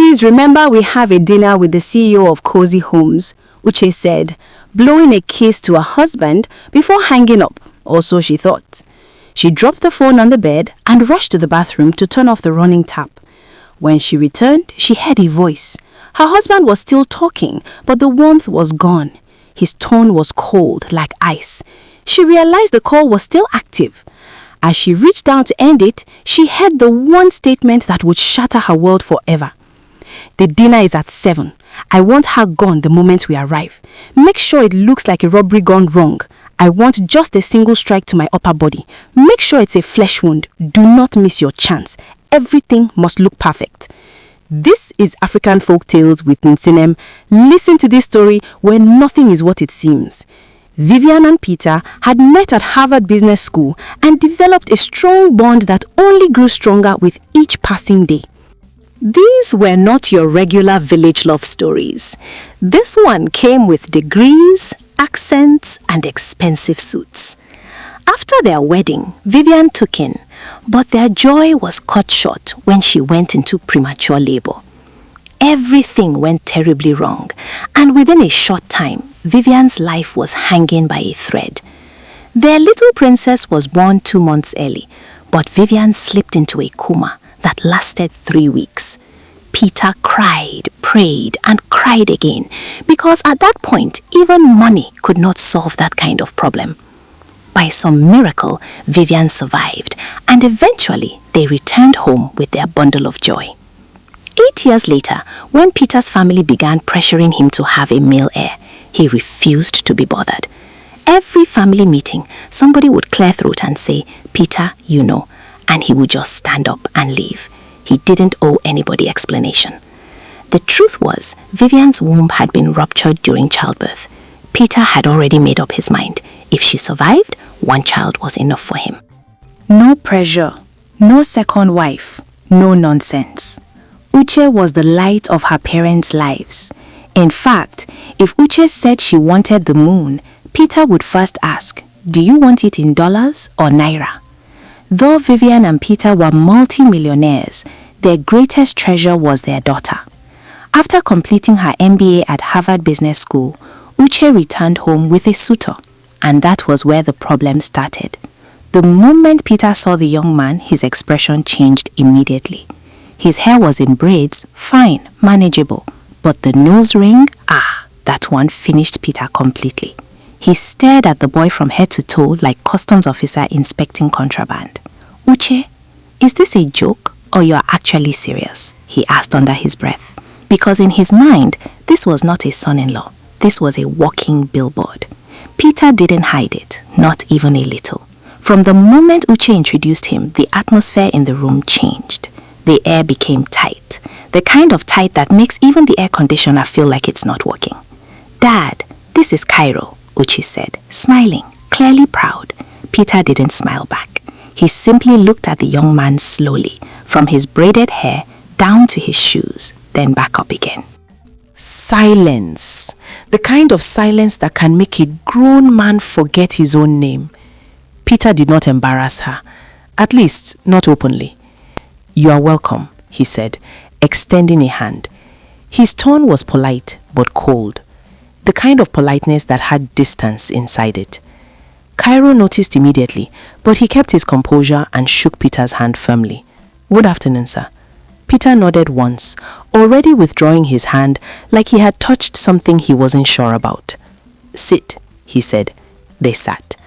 Please remember we have a dinner with the CEO of Cozy Homes, Uche said, blowing a kiss to her husband before hanging up, or so she thought. She dropped the phone on the bed and rushed to the bathroom to turn off the running tap. When she returned, she heard a voice. Her husband was still talking, but the warmth was gone. His tone was cold, like ice. She realized the call was still active. As she reached down to end it, she heard the one statement that would shatter her world forever. The dinner is at 7. I want her gone the moment we arrive. Make sure it looks like a robbery gone wrong. I want just a single strike to my upper body. Make sure it's a flesh wound. Do not miss your chance. Everything must look perfect. This is African Folktales with Nsinem. Listen to this story where nothing is what it seems. Vivian and Peter had met at Harvard Business School and developed a strong bond that only grew stronger with each passing day. These were not your regular village love stories. This one came with degrees, accents, and expensive suits. After their wedding, Vivian took in, but their joy was cut short when she went into premature labor. Everything went terribly wrong, and within a short time, Vivian's life was hanging by a thread. Their little princess was born 2 months early, but Vivian slipped into a coma that lasted 3 weeks. Peter cried, prayed, and cried again, because at that point, even money could not solve that kind of problem. By some miracle, Vivian survived, and eventually they returned home with their bundle of joy. 8 years later, when Peter's family began pressuring him to have a male heir, he refused to be bothered. Every family meeting, somebody would clear throat and say, "Peter, you know," and he would just stand up and leave. He didn't owe anybody explanation. The truth was, Vivian's womb had been ruptured during childbirth. Peter had already made up his mind. If she survived, 1 child was enough for him. No pressure, no second wife, no nonsense. Uche was the light of her parents' lives. In fact, if Uche said she wanted the moon, Peter would first ask, "Do you want it in dollars or naira?" Though Vivian and Peter were multi-millionaires, their greatest treasure was their daughter. After completing her MBA at Harvard Business School, Uche returned home with a suitor, and that was where the problem started. The moment Peter saw the young man, his expression changed immediately. His hair was in braids, fine, manageable, but the nose ring, that one finished Peter completely. He stared at the boy from head to toe like customs officer inspecting contraband. "Uche, is this a joke or you're actually serious?" he asked under his breath. Because in his mind, this was not a son-in-law. This was a walking billboard. Peter didn't hide it, not even a little. From the moment Uche introduced him, the atmosphere in the room changed. The air became tight, the kind of tight that makes even the air conditioner feel like it's not working. "Dad, this is Cairo," Uche said, smiling, clearly proud. Peter didn't smile back. He simply looked at the young man slowly, from his braided hair down to his shoes, then back up again. Silence. The kind of silence that can make a grown man forget his own name. Peter did not embarrass her, at least not openly. "You are welcome," he said, extending a hand. His tone was polite but cold, the kind of politeness that had distance inside it. Cairo noticed immediately, but he kept his composure and shook Peter's hand firmly. "Good afternoon, sir." Peter nodded once, already withdrawing his hand like he had touched something he wasn't sure about. "Sit," he said. They sat.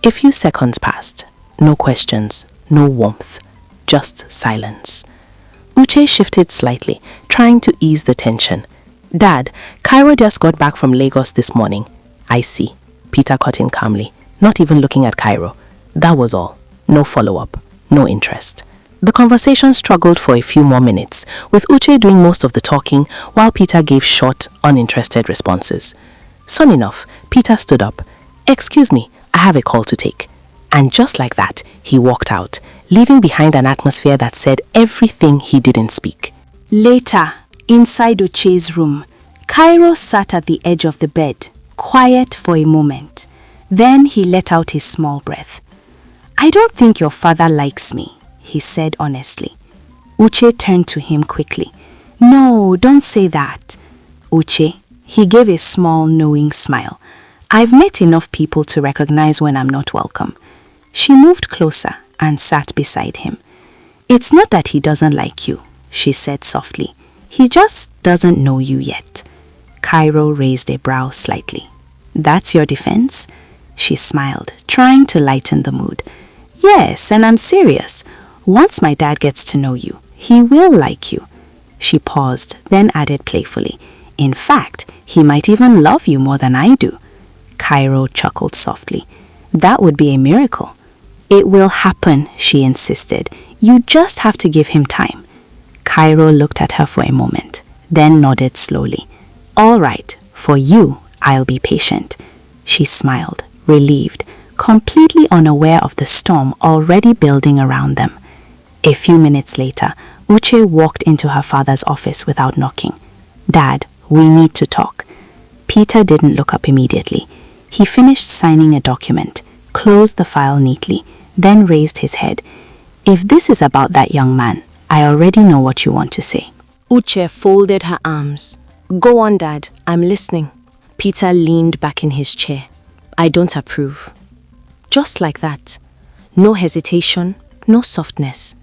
A few seconds passed. No questions, no warmth, just silence. Uche shifted slightly, trying to ease the tension. "Dad, Cairo just got back from Lagos this morning." "I see," Peter cut in calmly, not even looking at Cairo. That was all. No follow-up, no interest. The conversation struggled for a few more minutes, with Uche doing most of the talking while Peter gave short, uninterested responses. Soon enough, Peter stood up. "Excuse me, I have a call to take." And just like that, he walked out, leaving behind an atmosphere that said everything he didn't speak. Later, inside Uche's room, Cairo sat at the edge of the bed, quiet for a moment. Then he let out a small breath. "I don't think your father likes me," he said honestly. Uche turned to him quickly. No, don't say that. Uche, he gave a small, knowing smile. I've met enough people to recognize when I'm not welcome. She moved closer and sat beside him. It's not that he doesn't like you, she said softly. He just doesn't know you yet. Cairo raised a brow slightly. That's your defense? She smiled, trying to lighten the mood. Yes, and I'm serious. Once my dad gets to know you, he will like you. She paused, then added playfully, in fact, he might even love you more than I do. Cairo chuckled softly. That would be a miracle. It will happen, she insisted. You just have to give him time. Cairo looked at her for a moment, then nodded slowly. All right, for you, I'll be patient. She smiled, relieved, completely unaware of the storm already building around them. A few minutes later, Uche walked into her father's office without knocking. Dad, we need to talk. Peter didn't look up immediately. He finished signing a document, closed the file neatly, then raised his head. If this is about that young man, I already know what you want to say. Uche folded her arms. Go on, Dad, I'm listening. Peter leaned back in his chair. I don't approve. Just like that. No hesitation, no softness.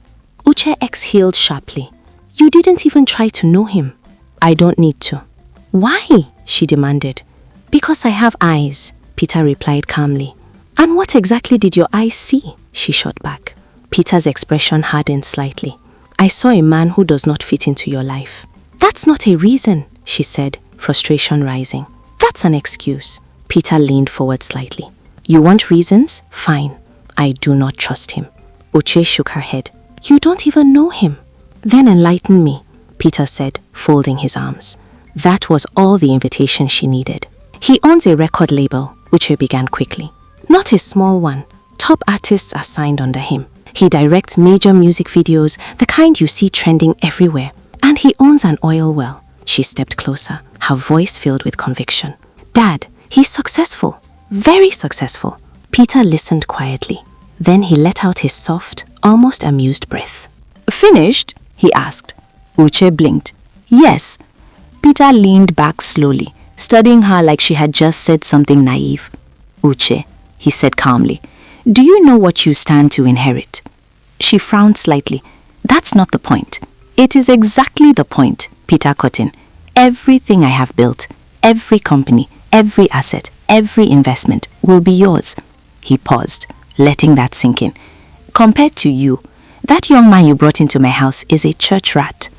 Uche exhaled sharply. You didn't even try to know him. I don't need to. Why? She demanded. Because I have eyes, Peter replied calmly. And what exactly did your eyes see? She shot back. Peter's expression hardened slightly. I saw a man who does not fit into your life. That's not a reason, she said, frustration rising. That's an excuse. Peter leaned forward slightly. You want reasons? Fine. I do not trust him. Uche shook her head. You don't even know him. Then enlighten me, Peter said, folding his arms. That was all the invitation she needed. He owns a record label, Uche began quickly. Not a small one. Top artists are signed under him. He directs major music videos, the kind you see trending everywhere. And he owns an oil well. She stepped closer, her voice filled with conviction. Dad, he's successful. Very successful. Peter listened quietly. Then he let out his soft, almost amused breath. Finished? He asked. Uche blinked. Yes. Peter leaned back slowly, studying her like she had just said something naive. Uche, he said calmly, do you know what you stand to inherit? She frowned slightly. That's not the point. It is exactly the point, Peter cut in. Everything I have built, every company, every asset, every investment will be yours. He paused, letting that sink in. Compared to you, that young man you brought into my house is a church rat.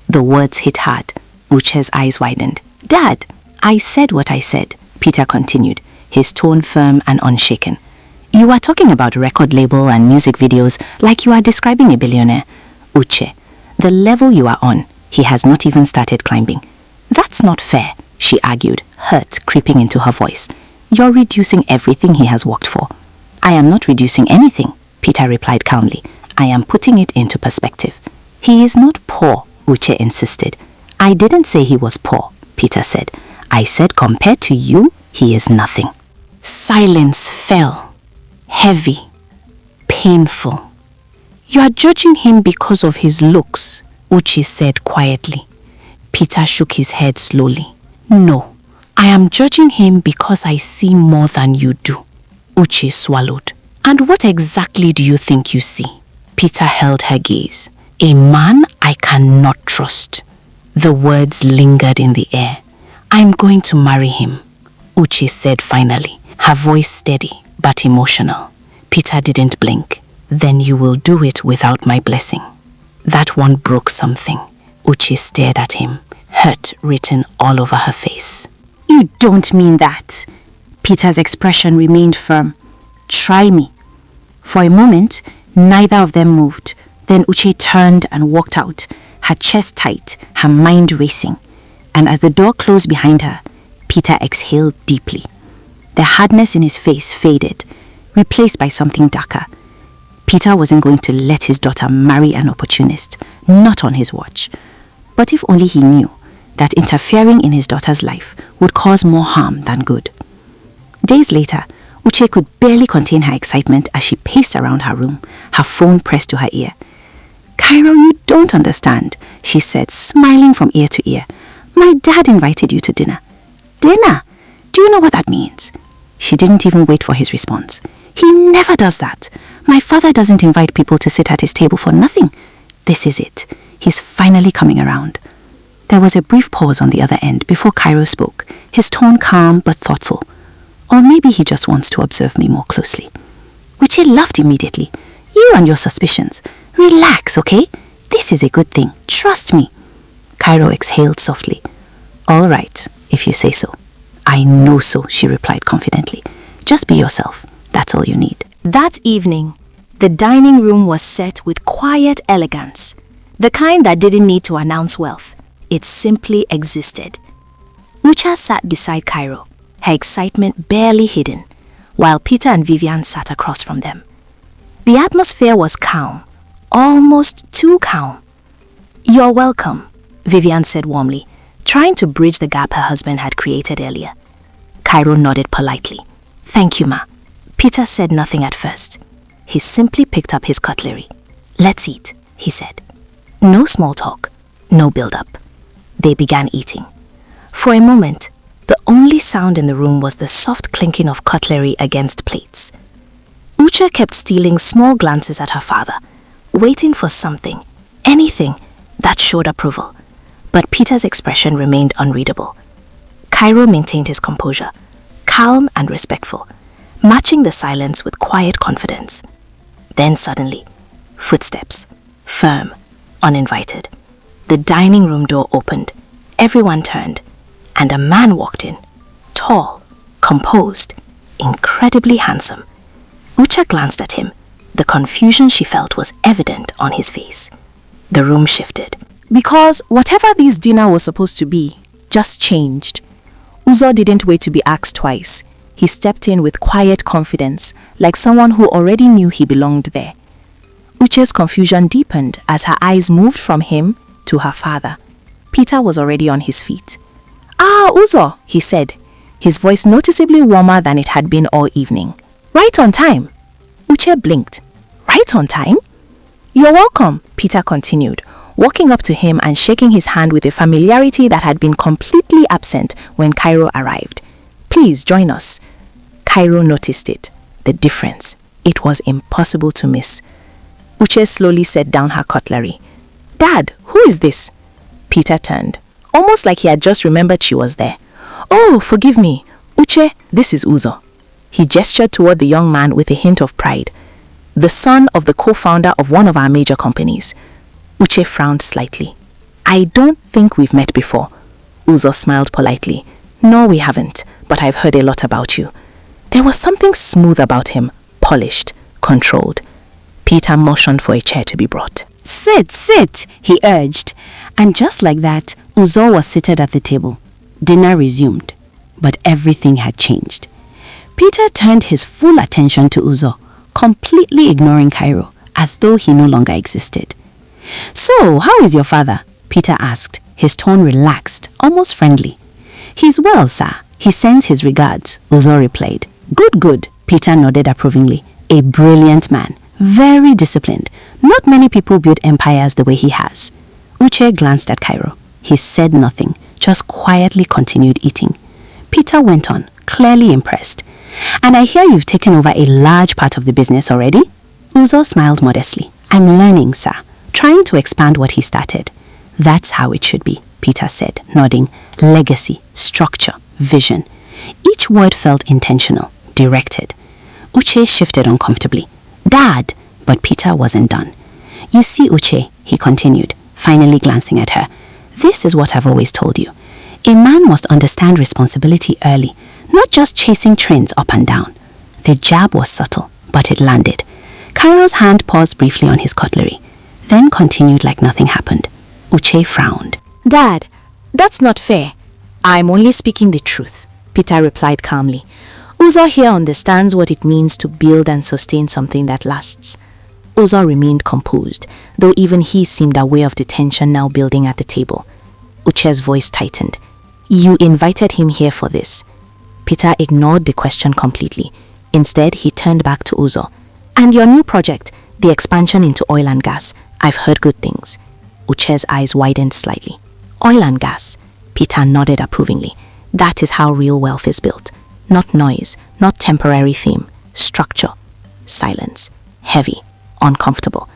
The words hit hard. Uche's eyes widened. Dad, I said what I said, Peter continued, his tone firm and unshaken. You are talking about record label and music videos like you are describing a billionaire. Uche, the level you are on, he has not even started climbing. That's not fair, she argued, hurt creeping into her voice. You're reducing everything he has worked for. I am not reducing anything, Peter replied calmly. I am putting it into perspective. He is not poor, Uche insisted. I didn't say he was poor, Peter said. I said compared to you, he is nothing. Silence fell. Heavy. Painful. You are judging him because of his looks, Uche said quietly. Peter shook his head slowly. No, I am judging him because I see more than you do. Uche swallowed. And what exactly do you think you see? Peter held her gaze. A man I cannot trust. The words lingered in the air. I'm going to marry him, Uche said finally, her voice steady but emotional. Peter didn't blink. Then you will do it without my blessing. That one broke something. Uche stared at him, hurt written all over her face. You don't mean that. Peter's expression remained firm. Try me. For a moment, neither of them moved. Then Uche turned and walked out, her chest tight, her mind racing. And as the door closed behind her, Peter exhaled deeply. The hardness in his face faded, replaced by something darker. Peter wasn't going to let his daughter marry an opportunist, not on his watch. But if only he knew that interfering in his daughter's life would cause more harm than good. Days later, Uche could barely contain her excitement as she paced around her room, her phone pressed to her ear. Cairo, you don't understand, she said, smiling from ear to ear. My dad invited you to dinner. Dinner? Do you know what that means? She didn't even wait for his response. He never does that. My father doesn't invite people to sit at his table for nothing. This is it. He's finally coming around. There was a brief pause on the other end before Cairo spoke, his tone calm but thoughtful. Or maybe he just wants to observe me more closely. Uche laughed immediately. You and your suspicions. Relax, okay? This is a good thing. Trust me. Cairo exhaled softly. All right, if you say so. I know so, she replied confidently. Just be yourself. That's all you need. That evening, the dining room was set with quiet elegance, the kind that didn't need to announce wealth. It simply existed. Uche sat beside Cairo, her excitement barely hidden, while Peter and Vivian sat across from them. The atmosphere was calm, almost too calm. You're welcome, Vivian said warmly, trying to bridge the gap her husband had created earlier. Cairo nodded politely. Thank you, ma. Peter said nothing at first. He simply picked up his cutlery. Let's eat, he said. No small talk, no build-up. They began eating. For a moment, the only sound in the room was the soft clinking of cutlery against plates. Uche kept stealing small glances at her father, waiting for something, anything, that showed approval. But Peter's expression remained unreadable. Cairo maintained his composure, calm and respectful, matching the silence with quiet confidence. Then suddenly, footsteps, firm, uninvited. The dining room door opened, everyone turned, and a man walked in, tall, composed, incredibly handsome. Uche glanced at him. The confusion she felt was evident on his face. The room shifted. Because whatever this dinner was supposed to be just changed. Uzor didn't wait to be asked twice. He stepped in with quiet confidence, like someone who already knew he belonged there. Uche's confusion deepened as her eyes moved from him to her father. Peter was already on his feet. Ah, Uzor, he said, his voice noticeably warmer than it had been all evening. Right on time. Uche blinked. Right on time? You're welcome, Peter continued, walking up to him and shaking his hand with a familiarity that had been completely absent when Cairo arrived. Please join us. Cairo noticed it. The difference. It was impossible to miss. Uche slowly set down her cutlery. Dad, who is this? Peter turned, almost like he had just remembered she was there. Oh, forgive me. Uche, this is Uzor. He gestured toward the young man with a hint of pride. The son of the co-founder of one of our major companies. Uche frowned slightly. I don't think we've met before. Uzor smiled politely. No, we haven't, but I've heard a lot about you. There was something smooth about him, polished, controlled. Peter motioned for a chair to be brought. Sit, sit, he urged. And just like that, Uzor was seated at the table. Dinner resumed, but everything had changed. Peter turned his full attention to Uzor, completely ignoring Cairo, as though he no longer existed. So, how is your father? Peter asked, his tone relaxed, almost friendly. He's well, sir. He sends his regards, Uzor replied. Good, good, Peter nodded approvingly. A brilliant man, very disciplined. Not many people build empires the way he has. Uche glanced at Cairo. He said nothing, just quietly continued eating. Peter went on, clearly impressed. And I hear you've taken over a large part of the business already? Uzor smiled modestly. I'm learning, sir. Trying to expand what he started. That's how it should be, Peter said, nodding. Legacy, structure, vision. Each word felt intentional, directed. Uche shifted uncomfortably. Dad! But Peter wasn't done. You see, Uche, he continued, finally glancing at her. This is what I've always told you. A man must understand responsibility early, not just chasing trends up and down. The jab was subtle, but it landed. Cairo's hand paused briefly on his cutlery, then continued like nothing happened. Uche frowned. Dad, that's not fair. I'm only speaking the truth, Peter replied calmly. Uzor here understands what it means to build and sustain something that lasts. Uzor remained composed, though even he seemed aware of the tension now building at the table. Uche's voice tightened. You invited him here for this. Peter ignored the question completely. Instead, he turned back to Uzor. And your new project, the expansion into oil and gas, I've heard good things. Uche's eyes widened slightly. Oil and gas. Peter nodded approvingly. That is how real wealth is built. Not noise, not temporary theme. Structure. Silence. Heavy. Uncomfortable.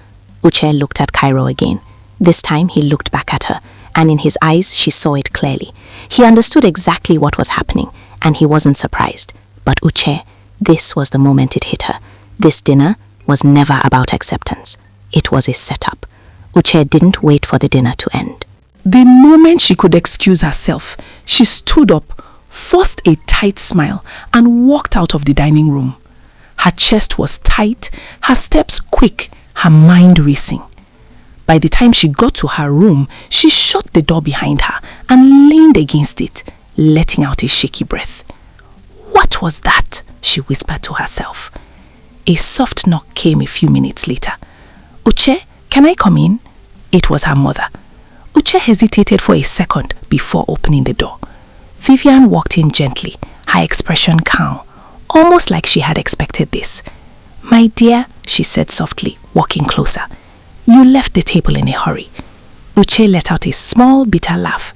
Uche looked at Cairo again. This time he looked back at her, and in his eyes she saw it clearly. He understood exactly what was happening, and he wasn't surprised. But Uche, this was the moment it hit her. This dinner was never about acceptance. It was a setup. Uche didn't wait for the dinner to end. The moment she could excuse herself, she stood up, forced a tight smile, and walked out of the dining room. Her chest was tight, her steps quick, her mind racing. By the time she got to her room, she shut the door behind her and leaned against it, letting out a shaky breath. What was that? She whispered to herself. A soft knock came a few minutes later. Uche, can I come in? It was her mother. Uche hesitated for a second before opening the door. Vivian walked in gently, her expression calm, almost like she had expected this. My dear, she said softly, walking closer. You left the table in a hurry. Uche let out a small, bitter laugh.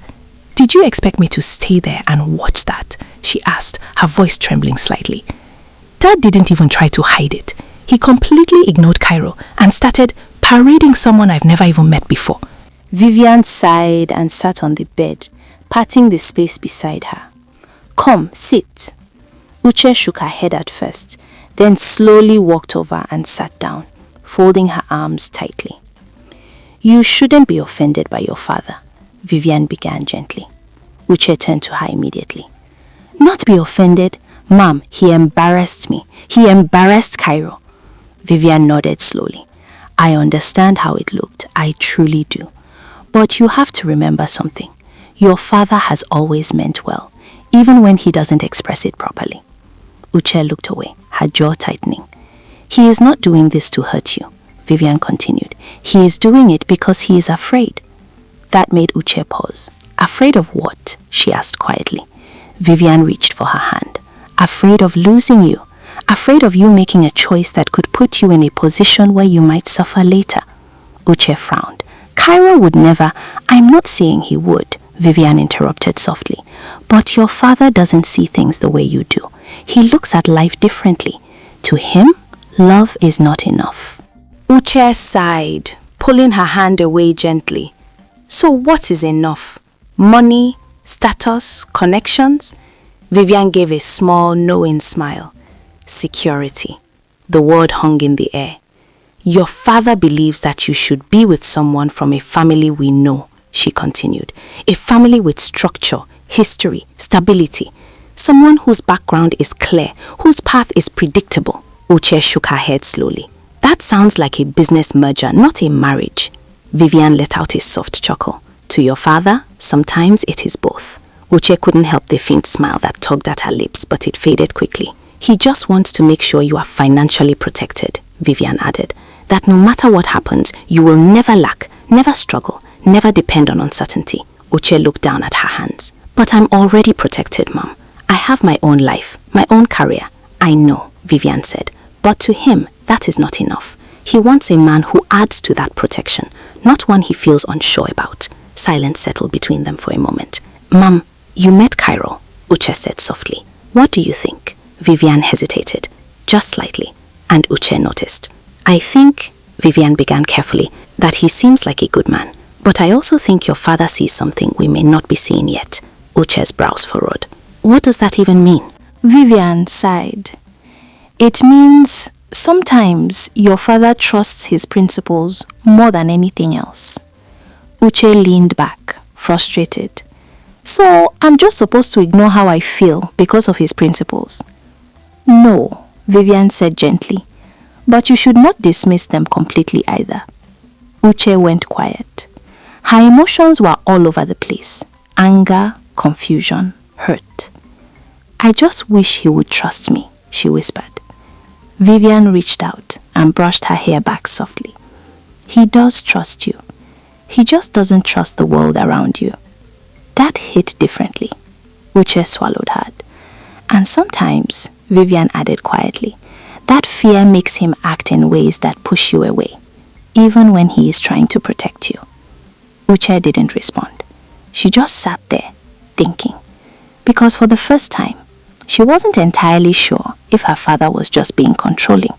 Did you expect me to stay there and watch that? She asked, her voice trembling slightly. Dad didn't even try to hide it. He completely ignored Cairo and started parading someone I've never even met before. Vivian sighed and sat on the bed, patting the space beside her. Come, sit. Uche shook her head at first, then slowly walked over and sat down, folding her arms tightly. You shouldn't be offended by your father, Vivian began gently. Uche turned to her immediately. Not be offended? Mom, he embarrassed me. He embarrassed Cairo. Vivian nodded slowly. I understand how it looked. I truly do. But you have to remember something. Your father has always meant well, even when he doesn't express it properly. Uche looked away, her jaw tightening. He is not doing this to hurt you, Vivian continued. He is doing it because he is afraid. That made Uche pause. Afraid of what? She asked quietly. Vivian reached for her hand. Afraid of losing you. Afraid of you making a choice that could put you in a position where you might suffer later. Uche frowned. Cairo would never. I'm not saying he would, Vivian interrupted softly. But your father doesn't see things the way you do. He looks at life differently. To him, love is not enough. Uche sighed, pulling her hand away gently. So what is enough? Money, status, connections? Vivian gave a small, knowing smile. Security. The word hung in the air. Your father believes that you should be with someone from a family we know, she continued. A family with structure, history, stability. Someone whose background is clear, whose path is predictable. Uche shook her head slowly. That sounds like a business merger, not a marriage. Vivian let out a soft chuckle. To your father, sometimes it is both. Uche couldn't help the faint smile that tugged at her lips, but it faded quickly. He just wants to make sure you are financially protected, Vivian added. That no matter what happens, you will never lack, never struggle, never depend on uncertainty. Uche looked down at her hands. But I'm already protected, Mom. I have my own life, my own career. I know, Vivian said. But to him, that is not enough. He wants a man who adds to that protection, not one he feels unsure about. Silence settled between them for a moment. Mom, you met Cairo, Uche said softly. What do you think? Vivian hesitated, just slightly, and Uche noticed. I think, Vivian began carefully, that he seems like a good man. But I also think your father sees something we may not be seeing yet. Uche's brows furrowed. What does that even mean? Vivian sighed. It means sometimes your father trusts his principles more than anything else. Uche leaned back, frustrated. So I'm just supposed to ignore how I feel because of his principles? No, Vivian said gently. But you should not dismiss them completely either. Uche went quiet. Her emotions were all over the place. Anger, confusion, hurt. I just wish he would trust me, she whispered. Vivian reached out and brushed her hair back softly. He does trust you. He just doesn't trust the world around you. That hit differently. Uche swallowed hard. And sometimes, Vivian added quietly, that fear makes him act in ways that push you away. even when he is trying to protect you. Uche didn't respond. She just sat there, thinking. Because for the first time, she wasn't entirely sure if her father was just being controlling,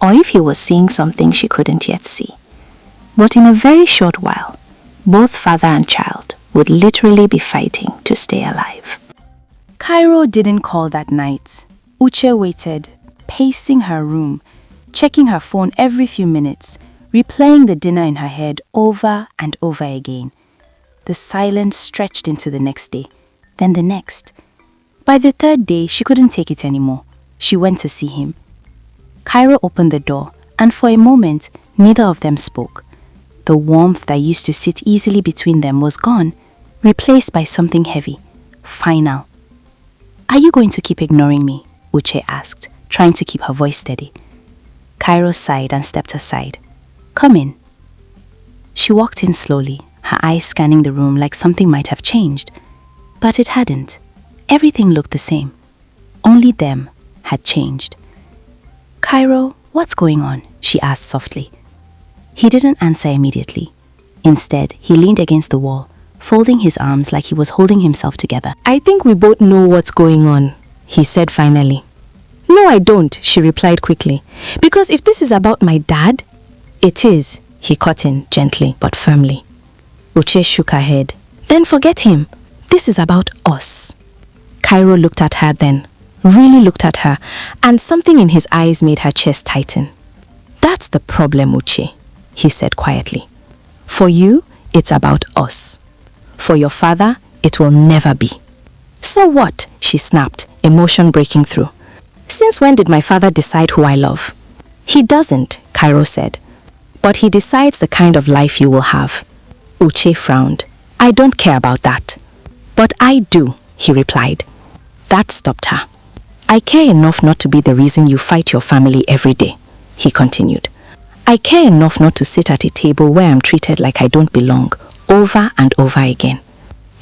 or if he was seeing something she couldn't yet see. But in a very short while, both father and child would literally be fighting to stay alive. Cairo didn't call that night. Uche waited, pacing her room, checking her phone every few minutes, replaying the dinner in her head over and over again. The silence stretched into the next day, then the next. By the third day, she couldn't take it anymore. She went to see him. Cairo opened the door, and for a moment, neither of them spoke. The warmth that used to sit easily between them was gone, replaced by something heavy, final. "Are you going to keep ignoring me?" Uche asked, trying to keep her voice steady. Cairo sighed and stepped aside. "Come in." She walked in slowly, her eyes scanning the room like something might have changed. But it hadn't. Everything looked the same. Only them had changed. "Cairo, what's going on?" she asked softly. He didn't answer immediately. Instead, he leaned against the wall, folding his arms like he was holding himself together. "I think we both know what's going on," he said finally. "No, I don't," she replied quickly. "Because if this is about my dad..." "It is," he cut in gently but firmly. Uche shook her head. "Then forget him. This is about us." Cairo looked at her then, really looked at her, and something in his eyes made her chest tighten. "That's the problem, Uche," he said quietly. "For you, it's about us. For your father, it will never be." "So what?" she snapped, emotion breaking through. "Since when did my father decide who I love?" "He doesn't," Cairo said. "But he decides the kind of life you will have." Uche frowned. "I don't care about that." "But I do," he replied. That stopped her. "I care enough not to be the reason you fight your family every day," he continued. "I care enough not to sit at a table where I'm treated like I don't belong, over and over again."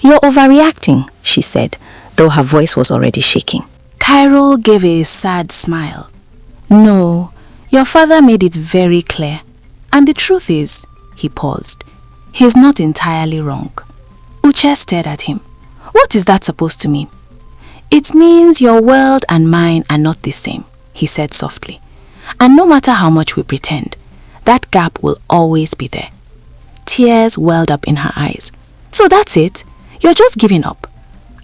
"You're overreacting," she said, though her voice was already shaking. Cairo gave a sad smile. "No, your father made it very clear. And the truth is," he paused, "he's not entirely wrong." Uche stared at him. "What is that supposed to mean?" "It means your world and mine are not the same," he said softly. "And no matter how much we pretend, that gap will always be there." Tears welled up in her eyes. "So that's it? You're just giving up?"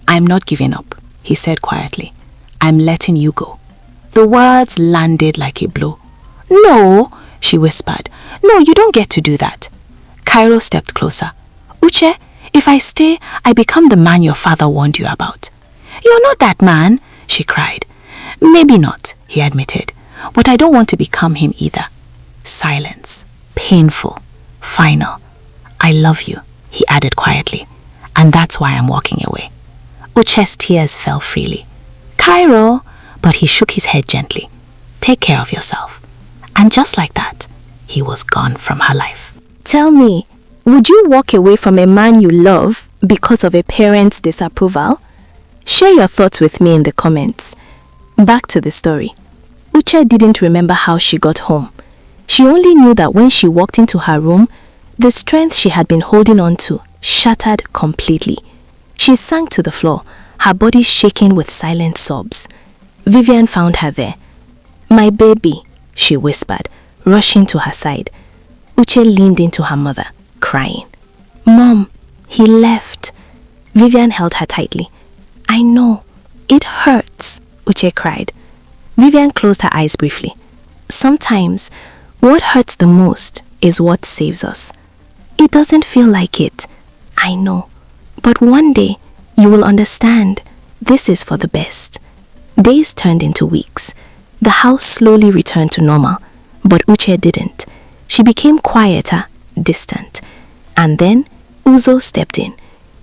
"I'm not giving up," he said quietly. "I'm letting you go." The words landed like a blow. "No," she whispered. "No, you don't get to do that." Cairo stepped closer. "Uche, if I stay, I become the man your father warned you about." "You're not that man," she cried. "Maybe not," he admitted, "but I don't want to become him either." Silence. Painful. Final. "I love you," he added quietly, "and that's why I'm walking away." Uche's tears fell freely. "Cairo," but he shook his head gently. "Take care of yourself." And just like that, he was gone from her life. Tell me, would you walk away from a man you love because of a parent's disapproval? Share your thoughts with me in the comments. Back to the story. Uche didn't remember how she got home. She only knew that when she walked into her room, the strength she had been holding on to shattered completely. She sank to the floor, her body shaking with silent sobs. Vivian found her there. "My baby," she whispered, rushing to her side. Uche leaned into her mother, crying. "Mom, he left." Vivian held her tightly. "I know. It hurts," Uche cried. Vivian closed her eyes briefly. "Sometimes, what hurts the most is what saves us. It doesn't feel like it, I know. But one day, you will understand. This is for the best." Days turned into weeks. The house slowly returned to normal, but Uche didn't. She became quieter, distant. And then, Uzor stepped in.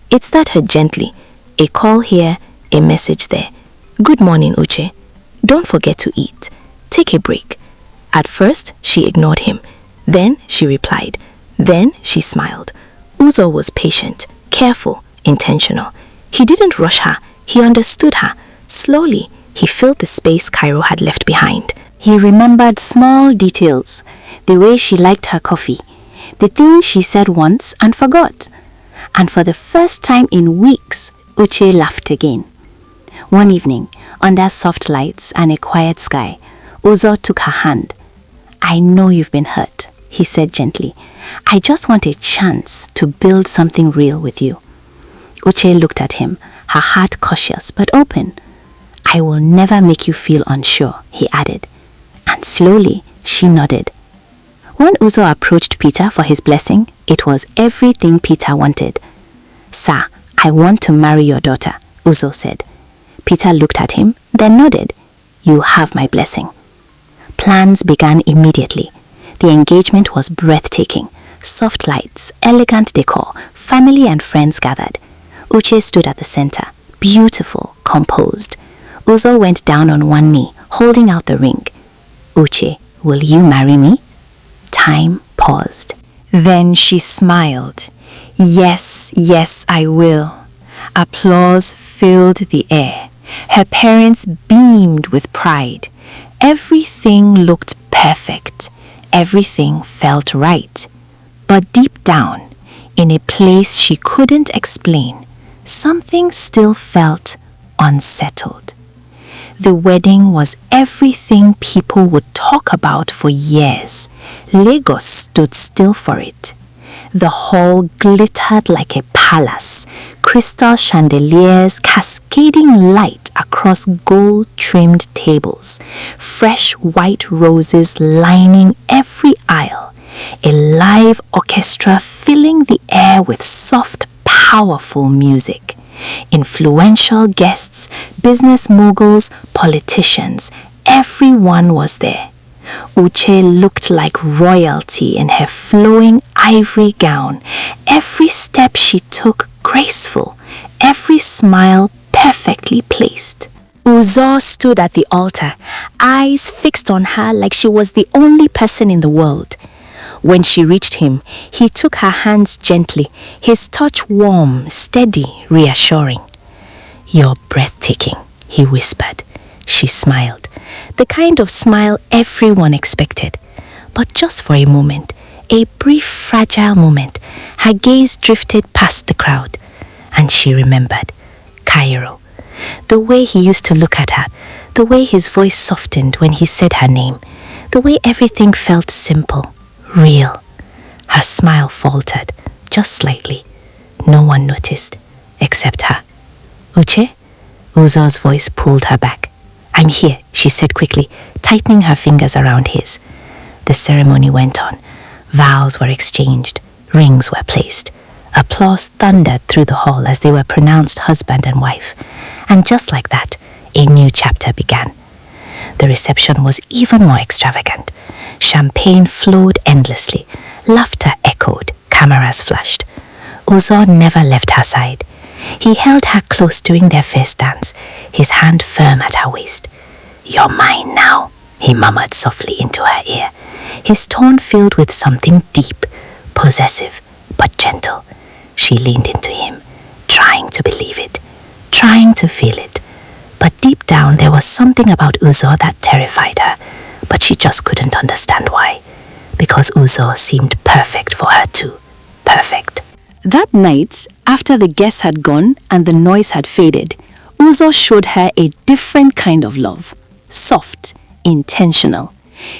It stirred her gently. A call here, a message there. "Good morning, Uche. Don't forget to eat. Take a break." At first, she ignored him. Then she replied. Then she smiled. Uzor was patient, careful, intentional. He didn't rush her. He understood her. Slowly, he filled the space Cairo had left behind. He remembered small details, the way she liked her coffee, the things she said once and forgot. And for the first time in weeks, Uche laughed again. One evening, under soft lights and a quiet sky, Uzor took her hand. "I know you've been hurt," he said gently. "I just want a chance to build something real with you." Uche looked at him, her heart cautious but open. "I will never make you feel unsure," he added. And slowly, she nodded. When Uzor approached Peter for his blessing, it was everything Peter wanted. "Sir, I want to marry your daughter," Uzor said. Peter looked at him, then nodded. "You have my blessing." Plans began immediately. The engagement was breathtaking. Soft lights, elegant decor, family and friends gathered. Uche stood at the center, beautiful, composed. Uzor went down on one knee, holding out the ring. "Uche, will you marry me?" Time paused. Then she smiled. "Yes, yes, I will." Applause filled the air. Her parents beamed with pride. Everything looked perfect. Everything felt right. But deep down, in a place she couldn't explain, something still felt unsettled. The wedding was everything people would talk about for years. Lagos stood still for it. The hall glittered like a palace, crystal chandeliers cascading light across gold-trimmed tables, fresh white roses lining every aisle, a live orchestra filling the air with soft, powerful music. Influential guests, business moguls, politicians, everyone was there. Uche looked like royalty in her flowing ivory gown, every step she took graceful, every smile perfectly placed. Uzor stood at the altar, eyes fixed on her like she was the only person in the world. When she reached him, he took her hands gently, his touch warm, steady, reassuring. "You're breathtaking," he whispered. She smiled, the kind of smile everyone expected. But just for a moment, a brief, fragile moment, her gaze drifted past the crowd, and she remembered Cairo. The way he used to look at her, the way his voice softened when he said her name, the way everything felt simple, real. Her smile faltered, just slightly. No one noticed, except her. "Uche?" Uzor's voice pulled her back. "I'm here," she said quickly, tightening her fingers around his. The ceremony went on. Vows were exchanged. Rings were placed. Applause thundered through the hall as they were pronounced husband and wife. And just like that, a new chapter began. The reception was even more extravagant. Champagne flowed endlessly. Laughter echoed. Cameras flashed. Uzor never left her side. He held her close during their first dance, his hand firm at her waist. "You're mine now," he murmured softly into her ear, his tone filled with something deep, possessive, but gentle. She leaned into him, trying to believe it, trying to feel it. But deep down there was something about Uzor that terrified her, but she just couldn't understand why. Because Uzor seemed perfect for her too. Perfect. That night, after the guests had gone and the noise had faded, Uzor showed her a different kind of love. Soft, intentional.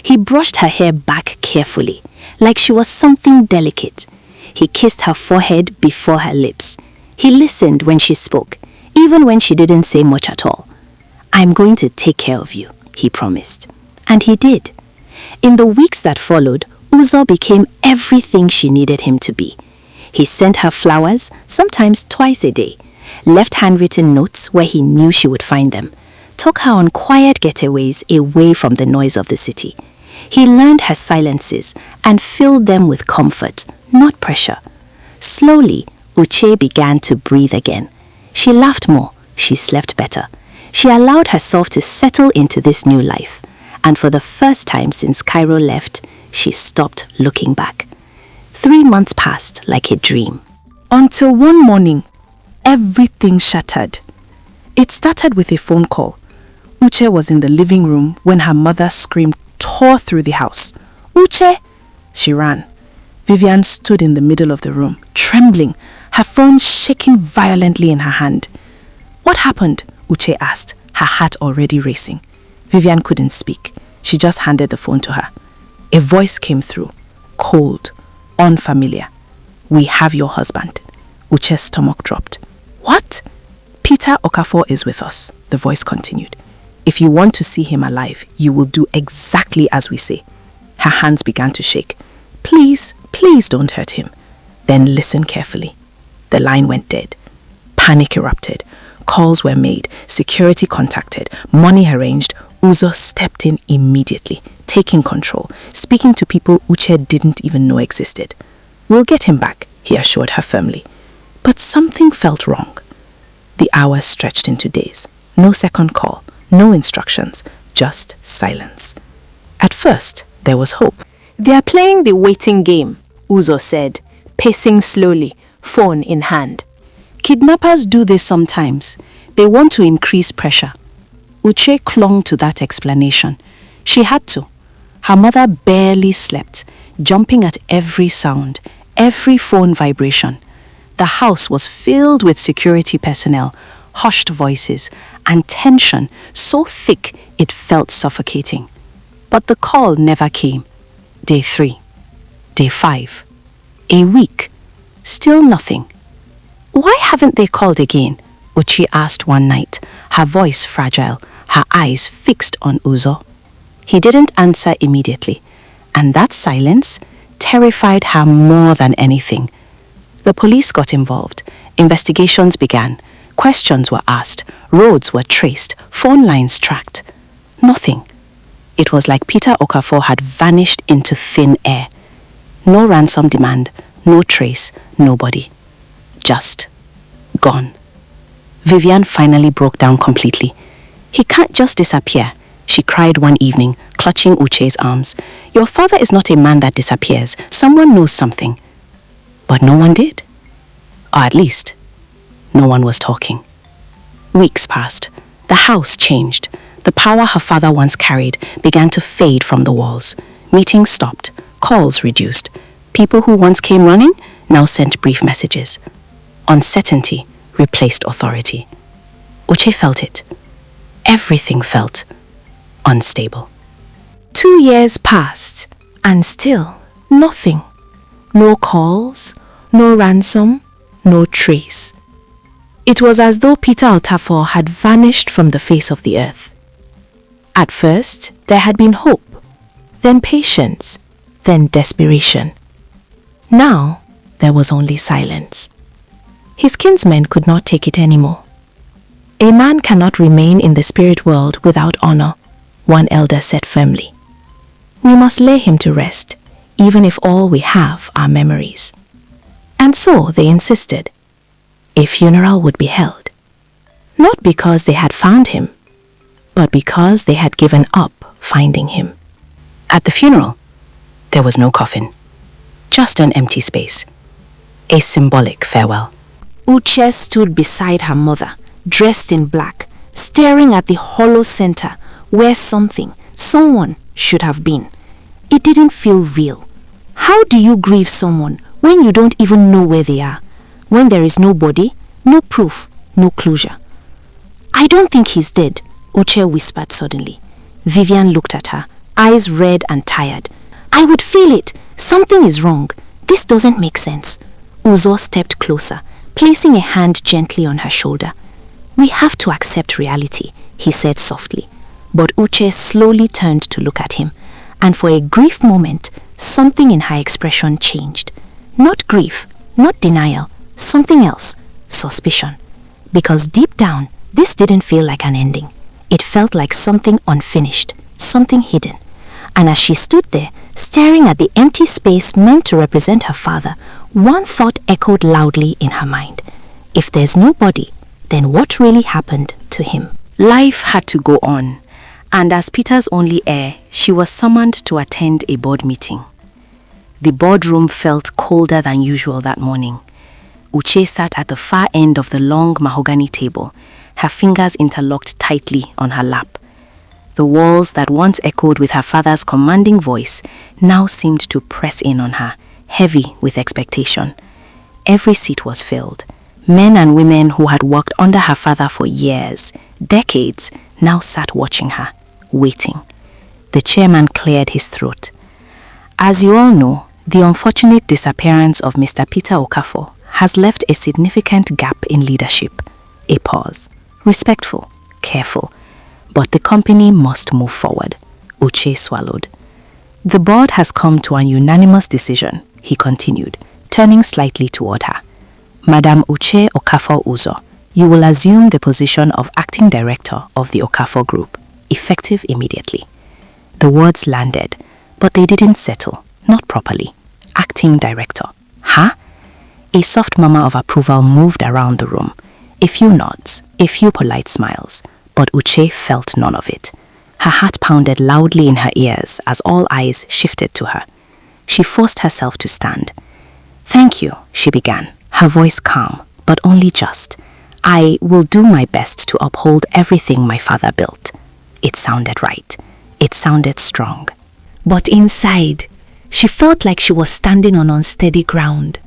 He brushed her hair back carefully, like she was something delicate. He kissed her forehead before her lips. He listened when she spoke, even when she didn't say much at all. "I'm going to take care of you," he promised. And he did. In the weeks that followed, Uzor became everything she needed him to be. He sent her flowers, sometimes twice a day, left handwritten notes where he knew she would find them, took her on quiet getaways away from the noise of the city. He learned her silences and filled them with comfort, not pressure. Slowly, Uche began to breathe again. She laughed more, she slept better. She allowed herself to settle into this new life. And for the first time since Cairo left, she stopped looking back. 3 months passed like a dream. Until one morning, everything shattered. It started with a phone call. Uche was in the living room when her mother's scream tore through the house. "Uche!" She ran. Vivian stood in the middle of the room, trembling, her phone shaking violently in her hand. "What happened?" Uche asked, her heart already racing. Vivian couldn't speak. She just handed the phone to her. A voice came through, cold, unfamiliar. "We have your husband." Uche's stomach dropped. "What?" "Peter Okafor is with us," the voice continued. "If you want to see him alive, you will do exactly as we say." Her hands began to shake. "Please, please don't hurt him." "Then listen carefully." The line went dead. Panic erupted. Calls were made, security contacted, money arranged. Uzor stepped in immediately, taking control, speaking to people Uche didn't even know existed. "We'll get him back," he assured her firmly. But something felt wrong. The hours stretched into days. No second call, no instructions, just silence. At first, there was hope. "They are playing the waiting game," Uzor said, pacing slowly, phone in hand. "Kidnappers do this sometimes. They want to increase pressure." Uche clung to that explanation. She had to. Her mother barely slept, jumping at every sound, every phone vibration. The house was filled with security personnel, hushed voices, and tension so thick it felt suffocating. But the call never came. Day 3, day 5, a week, still nothing. "Why haven't they called again?" Uche asked one night, her voice fragile, her eyes fixed on Uzor. He didn't answer immediately, and that silence terrified her more than anything. The police got involved. Investigations began. Questions were asked. Roads were traced. Phone lines tracked. Nothing. It was like Peter Okafor had vanished into thin air. No ransom demand, no trace, nobody. Just gone. Vivian finally broke down completely. "He can't just disappear," she cried one evening, clutching Uche's arms. "Your father is not a man that disappears. Someone knows something." But no one did. Or at least, no one was talking. Weeks passed. The house changed. The power her father once carried began to fade from the walls. Meetings stopped. Calls reduced. People who once came running now sent brief messages. Uncertainty replaced authority. Uche felt it. Everything felt unstable. 2 years passed, and still nothing. No calls, no ransom, no trace. It was as though Peter Okafor had vanished from the face of the earth. At first, there had been hope, then patience, then desperation. Now, there was only silence. His kinsmen could not take it anymore. "A man cannot remain in the spirit world without honor," one elder said firmly. "We must lay him to rest, even if all we have are memories." And so they insisted. A funeral would be held. Not because they had found him, but because they had given up finding him. At the funeral, there was no coffin. Just an empty space. A symbolic farewell. Uche stood beside her mother, dressed in black, staring at the hollow center where someone should have been. It didn't feel real. How do you grieve someone when you don't even know where they are? When there is no body, no proof, no closure? "I don't think he's dead," Uche whispered suddenly. Vivian looked at her, eyes red and tired. "I would feel it. Something is wrong. This doesn't make sense." Uzor stepped closer, placing a hand gently on her shoulder. "We have to accept reality," he said softly. But Uche slowly turned to look at him, and for a brief moment, something in her expression changed. Not grief, not denial, something else, suspicion. Because deep down, this didn't feel like an ending. It felt like something unfinished, something hidden. And as she stood there, staring at the empty space meant to represent her father, one thought echoed loudly in her mind. If there's no body, then what really happened to him? Life had to go on, and as Peter's only heir, she was summoned to attend a board meeting. The boardroom felt colder than usual that morning. Uche sat at the far end of the long mahogany table, her fingers interlocked tightly on her lap. The walls that once echoed with her father's commanding voice now seemed to press in on her, heavy with expectation. Every seat was filled. Men and women who had worked under her father for years, decades, now sat watching her, waiting. The chairman cleared his throat. As you all know, the unfortunate disappearance of Mr. Peter Okafor has left a significant gap in leadership. A pause. Respectful, careful. But the company must move forward. Uche swallowed. The board has come to an unanimous decision, he continued, turning slightly toward her. Madam Uche Okafor Uzor, you will assume the position of acting director of the Okafor Group, effective immediately. The words landed, but they didn't settle, not properly. Acting director. Huh? A soft murmur of approval moved around the room. A few nods, a few polite smiles, but Uche felt none of it. Her heart pounded loudly in her ears as all eyes shifted to her. She forced herself to stand. Thank you, she began, her voice calm, but only just. I will do my best to uphold everything my father built. It sounded right. It sounded strong. But inside, she felt like she was standing on unsteady ground.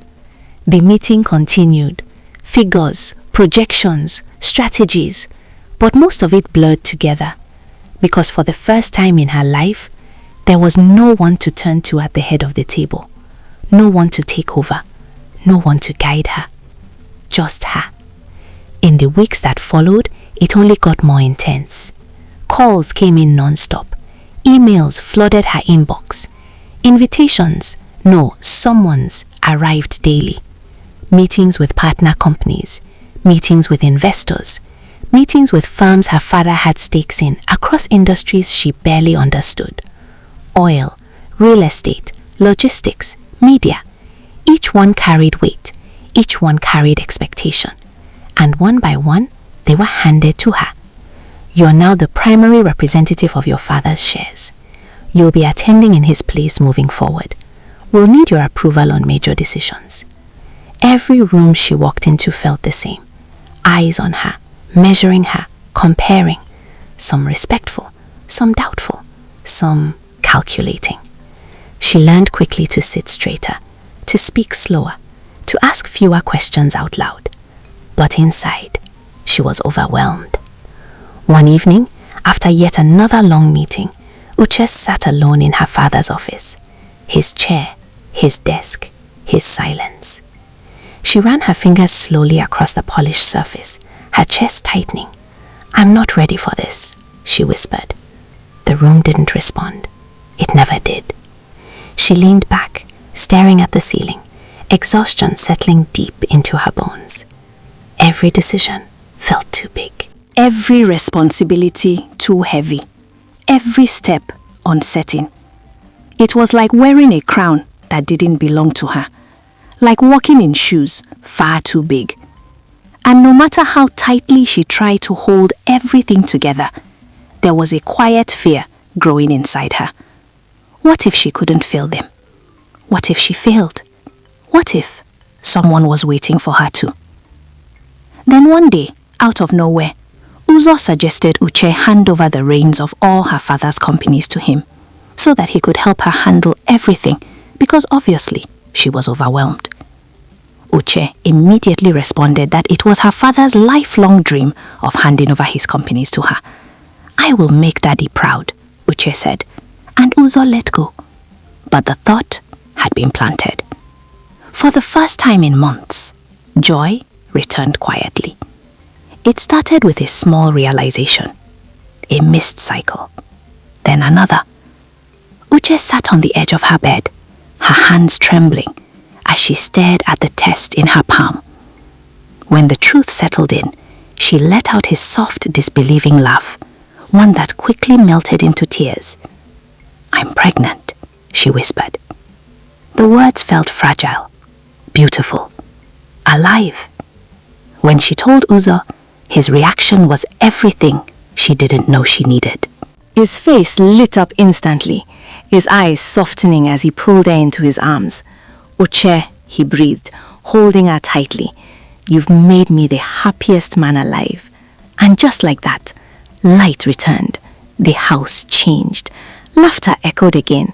The meeting continued. Figures, projections, strategies, but most of it blurred together. Because for the first time in her life, there was no one to turn to at the head of the table. No one to take over. No one to guide her. Just her. In the weeks that followed, it only got more intense. Calls came in non-stop. Emails flooded her inbox. Invitations, no, summons arrived daily. Meetings with partner companies, meetings with investors, meetings with firms her father had stakes in across industries she barely understood. Oil, real estate, logistics, media. Each one carried weight, each one carried expectation. And one by one, they were handed to her. You're now the primary representative of your father's shares. You'll be attending in his place moving forward. We'll need your approval on major decisions. Every room she walked into felt the same. Eyes on her, measuring her, comparing. Some respectful, some doubtful, some calculating. She learned quickly to sit straighter, to speak slower, to ask fewer questions out loud. But inside, she was overwhelmed. One evening, after yet another long meeting, Uche sat alone in her father's office. His chair, his desk, his silence. She ran her fingers slowly across the polished surface, her chest tightening. I'm not ready for this, she whispered. The room didn't respond. It never did. She leaned back, staring at the ceiling, exhaustion settling deep into her bones. Every decision felt too big. Every responsibility too heavy. Every step uncertain. It was like wearing a crown that didn't belong to her. Like walking in shoes far too big. And no matter how tightly she tried to hold everything together, there was a quiet fear growing inside her. What if she couldn't fill them? What if she failed? What if someone was waiting for her too? Then one day, out of nowhere, Uzor suggested Uche hand over the reins of all her father's companies to him, so that he could help her handle everything, because obviously she was overwhelmed. Uche immediately responded that it was her father's lifelong dream of handing over his companies to her. I will make Daddy proud, Uche said, and Uzor let go. But the thought had been planted. For the first time in months, joy returned quietly. It started with a small realization, a missed cycle, then another. Uche sat on the edge of her bed, her hands trembling, as she stared at the test in her palm. When the truth settled in, she let out his soft, disbelieving laugh, one that quickly melted into tears. I'm pregnant, she whispered. The words felt fragile, beautiful, alive. When she told Uzor, his reaction was everything she didn't know she needed. His face lit up instantly, his eyes softening as he pulled her into his arms. Uche, he breathed, holding her tightly. You've made me the happiest man alive. And just like that, light returned, The house changed. Laughter echoed again.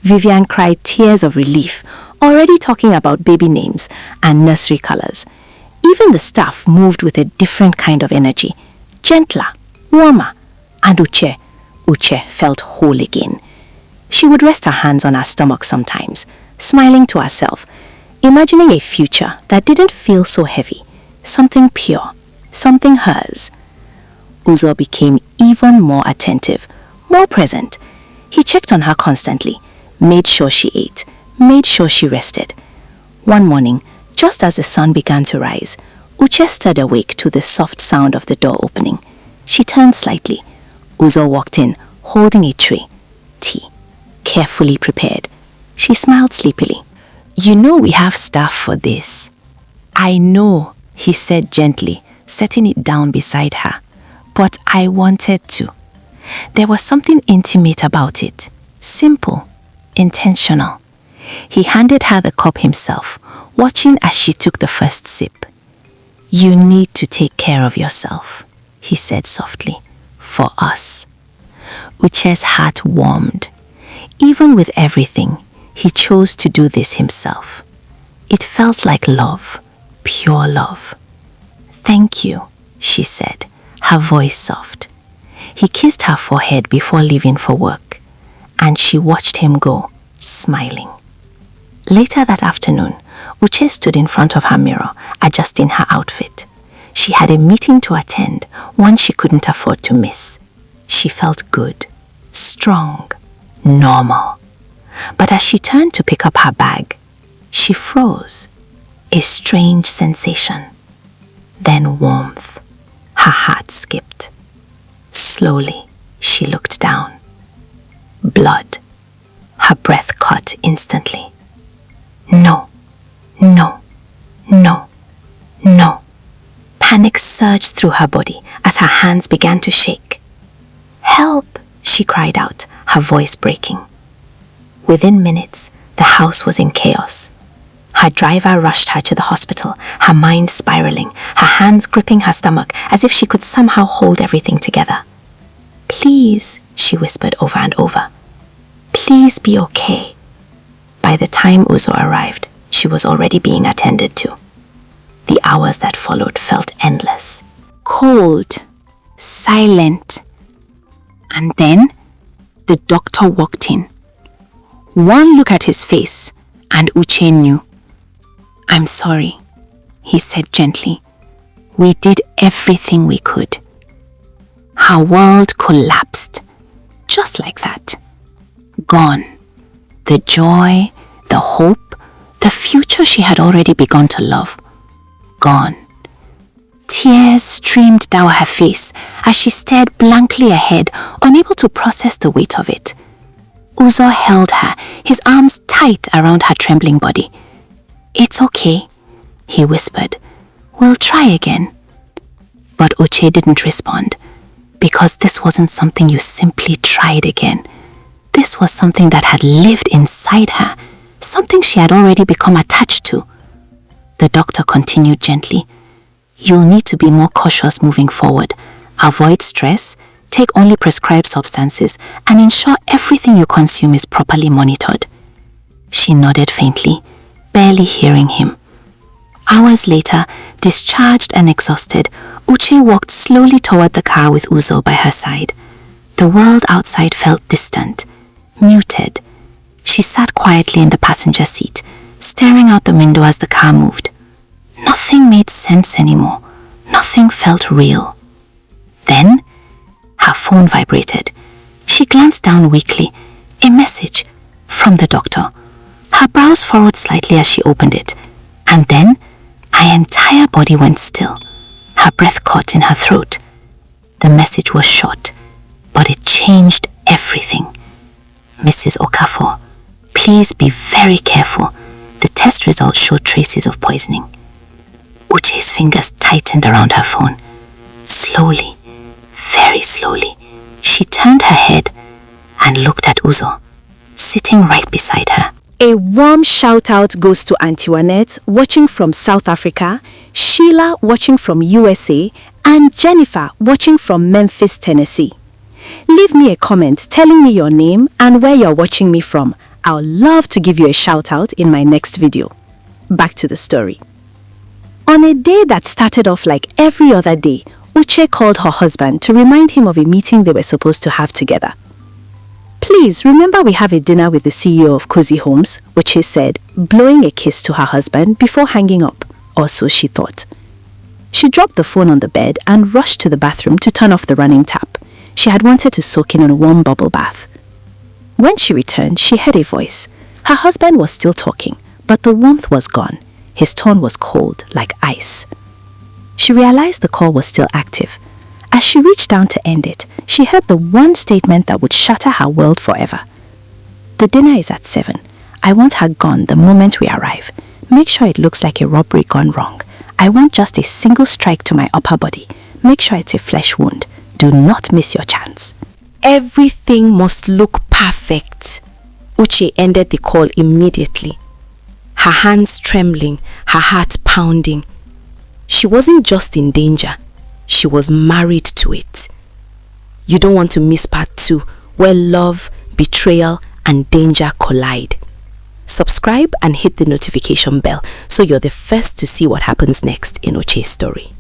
Vivian cried tears of relief, already talking about baby names and nursery colors. Even the staff moved with a different kind of energy, gentler, warmer, and Uche felt whole again. She would rest her hands on her stomach sometimes, smiling to herself, imagining a future that didn't feel so heavy, something pure, something hers. Uzor became even more attentive, more present. He checked on her constantly, made sure she ate, made sure she rested. One morning, just as the sun began to rise, Uche stirred awake to the soft sound of the door opening. She turned slightly. Uzor walked in, holding a tray. Tea, carefully prepared. She smiled sleepily. "You know we have staff for this." "I know," he said gently, setting it down beside her. "But I wanted to. There was something intimate about it. Simple, intentional." He handed her the cup himself, watching as she took the first sip. "You need to take care of yourself," he said softly, "for us." Uche's heart warmed. Even with everything, he chose to do this himself. It felt like love, pure love. "Thank you," she said, her voice soft. He kissed her forehead before leaving for work, and she watched him go, smiling. Later that afternoon, Uche stood in front of her mirror, adjusting her outfit. She had a meeting to attend, one she couldn't afford to miss. She felt good, strong, normal. But as she turned to pick up her bag, she froze. A strange sensation. Then warmth. Her heart skipped. Slowly, she looked down. Blood. Her breath caught instantly. No, no, no, no. Panic surged through her body as her hands began to shake. "Help!" she cried out, her voice breaking. Within minutes, the house was in chaos. Her driver rushed her to the hospital, her mind spiraling, her hands gripping her stomach as if she could somehow hold everything together. "Please," she whispered over and over. "Please be okay." By the time Uzor arrived, she was already being attended to. The hours that followed felt endless. Cold, silent. And then the doctor walked in. One look at his face, and Uche knew. "I'm sorry," he said gently. "We did everything we could." Her world collapsed, just like that. Gone. The joy, the hope, the future she had already begun to love. Gone. Tears streamed down her face as she stared blankly ahead, unable to process the weight of it. Uzor held her, his arms tight around her trembling body. "It's okay," he whispered. "We'll try again." But Uche didn't respond, because this wasn't something you simply tried again. This was something that had lived inside her, something she had already become attached to. The doctor continued gently. "You'll need to be more cautious moving forward. Avoid stress, take only prescribed substances, and ensure everything you consume is properly monitored." She nodded faintly, barely hearing him. Hours later, discharged and exhausted, Uche walked slowly toward the car with Uzor by her side. The world outside felt distant, muted. She sat quietly in the passenger seat, staring out the window as the car moved. Nothing made sense anymore. Nothing felt real. Then, her phone vibrated. She glanced down weakly. A message from the doctor. Her brows furrowed slightly as she opened it. And then, her entire body went still. Her breath caught in her throat. The message was short, but it changed everything. "Mrs. Okafor, please be very careful. The test results show traces of poisoning." Uche's fingers tightened around her phone. Slowly, very slowly, she turned her head and looked at Uzor, sitting right beside her. A warm shout-out goes to Antoinette, watching from South Africa, Sheila, watching from USA, and Jennifer, watching from Memphis, Tennessee. Leave me a comment telling me your name and where you're watching me from. I'll love to give you a shout out in my next video. Back to the story. On a day that started off like every other day, Uche called her husband to remind him of a meeting they were supposed to have together. Please remember we have a dinner with the CEO of Cozy Homes, Uche said, blowing a kiss to her husband before hanging up, or so she thought. She dropped the phone on the bed and rushed to the bathroom to turn off the running tap. She had wanted to soak in a warm bubble bath. When she returned, she heard a voice. Her husband was still talking, but the warmth was gone. His tone was cold, like ice. She realized the call was still active. As she reached down to end it, she heard the one statement that would shatter her world forever. The dinner is at 7. I want her gone the moment we arrive. Make sure it looks like a robbery gone wrong. I want just a single strike to my upper body. Make sure it's a flesh wound. Do not miss your chance. Everything must look perfect. Uche ended the call immediately. Her hands trembling, her heart pounding. She wasn't just in danger, she was married to it. You don't want to miss part 2, where love, betrayal, and danger collide. Subscribe and hit the notification bell so you're the first to see what happens next in Uche's story.